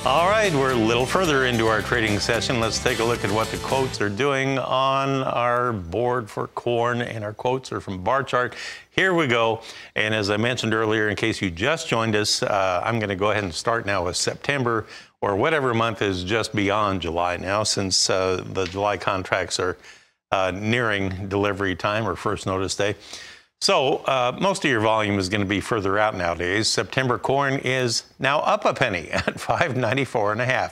All right, we're a little further into our trading session. Let's take a look at what the quotes are doing on our board for corn, and our quotes are from bar chart. Here we go. And as I mentioned earlier, in case you just joined us, I'm going to go ahead and start now with September, or whatever month is just beyond July now, since the July contracts are nearing delivery time or first notice day. So most of your volume is going to be further out nowadays. September corn is now up a penny at $5.94.5.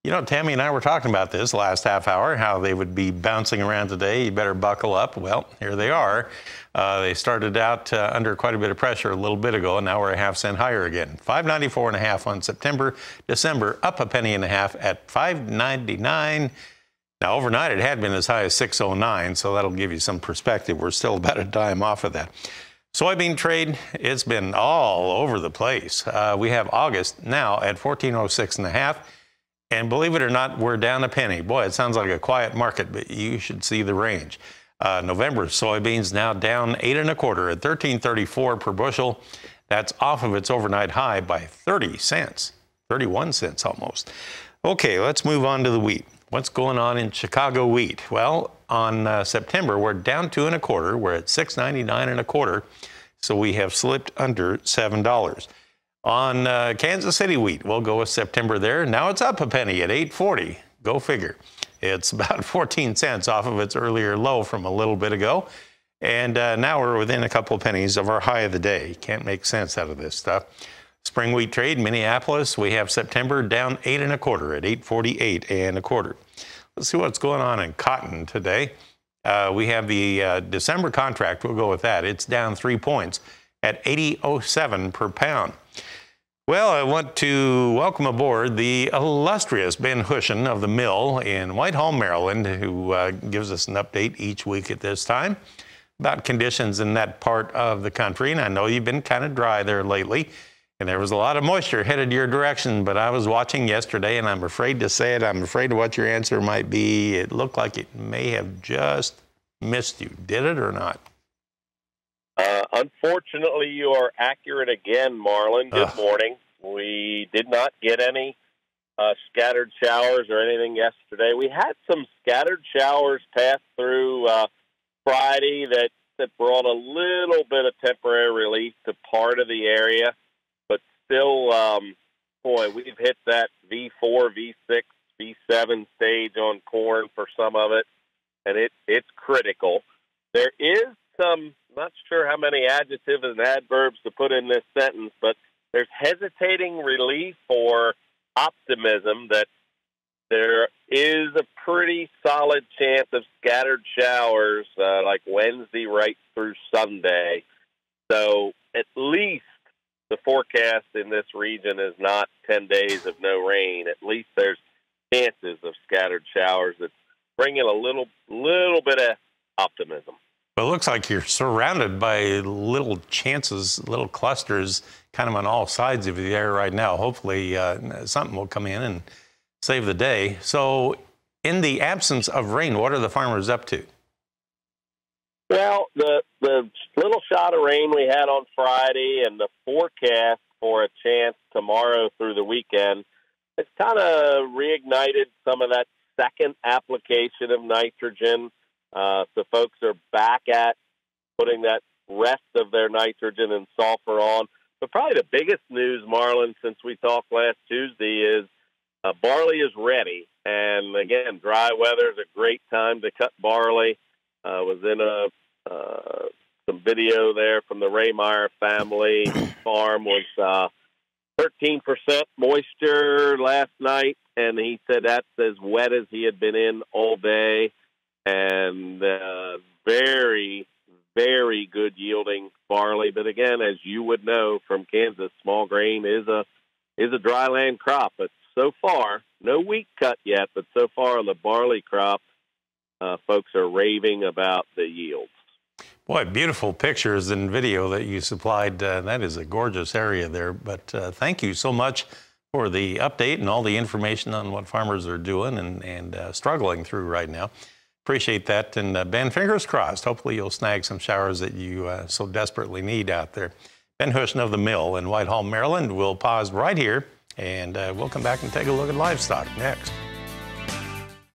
You know, Tammy and I were talking about this last half hour, how they would be bouncing around today. You better buckle up. Well, here they are. They started out under quite a bit of pressure a little bit ago, and now we're a half-cent higher again. $5.94.5 on September. December up a penny and a half at $5.99. Now, overnight, it had been as high as $6.09, so that'll give you some perspective. We're still about a dime off of that. Soybean trade, it's been all over the place. We have August now at $14.06.5, and believe it or not, we're down a penny. Boy, it sounds like a quiet market, but you should see the range. November soybeans now down 8 1/4 at $13.34 per bushel. That's off of its overnight high by 30 cents, 31 cents almost. Okay, let's move on to the wheat. What's going on in Chicago wheat? Well, on September, we're down 2 1/4. We're at $6.99 1/4. So we have slipped under $7. On Kansas City wheat, we'll go with September there. Now it's up a penny at $8.40. Go figure. It's about 14 cents off of its earlier low from a little bit ago. And now we're within a couple pennies of our high of the day. Can't make sense out of this stuff. Spring wheat trade, Minneapolis, we have September down 8 1/4 at $8.48 1/4. Let's see what's going on in cotton today. We have the December contract. We'll go with that. It's down 3 points at $80.07 per pound. Well, I want to welcome aboard the illustrious Ben Hushon of the mill in Whitehall, Maryland, who gives us an update each week at this time about conditions in that part of the country. And I know you've been kind of dry there lately, and there was a lot of moisture headed your direction, but I was watching yesterday, and I'm afraid to say it. I'm afraid of what your answer might be. It looked like it may have just missed you. Did it or not? Unfortunately, you are accurate again, Marlin. Good morning. We did not get any scattered showers or anything yesterday. We had some scattered showers pass through Friday that brought a little bit of temporary relief to part of the area. But still, boy, we've hit that V4, V6, V7 stage on corn for some of it, and it's critical. There is some, not sure how many adjectives and adverbs to put in this sentence, but there's hesitating relief or optimism that there is a pretty solid chance of scattered showers like Wednesday right through Sunday. So at least the forecast in this region is not 10 days of no rain. At least there's chances of scattered showers that's bringing a little bit of optimism. Well, it looks like you're surrounded by little chances, little clusters kind of on all sides of the air right now. Hopefully something will come in and save the day. So in the absence of rain, what are the farmers up to? Well, the little shot of rain we had on Friday and the forecast for a chance tomorrow through the weekend, it's kind of reignited some of that second application of nitrogen. So folks are back at putting that rest of their nitrogen and sulfur on. But probably the biggest news, Marlin, since we talked last Tuesday is barley is ready. And again, dry weather is a great time to cut barley. Was in some video there from the Raymeyer family farm was 13% moisture last night. And he said that's as wet as he had been in all day. And very, very good yielding barley. But again, as you would know from Kansas, small grain is a dryland crop. But so far, no wheat cut yet, but so far on the barley crop, folks are raving about the yields. Boy, beautiful pictures and video that you supplied. That is a gorgeous area there. But thank you so much for the update and all the information on what farmers are doing and struggling through right now. Appreciate that. And Ben, fingers crossed. Hopefully you'll snag some showers that you so desperately need out there. Ben Hushon of the mill in Whitehall, Maryland. We'll pause right here And we'll come back and take a look at livestock next.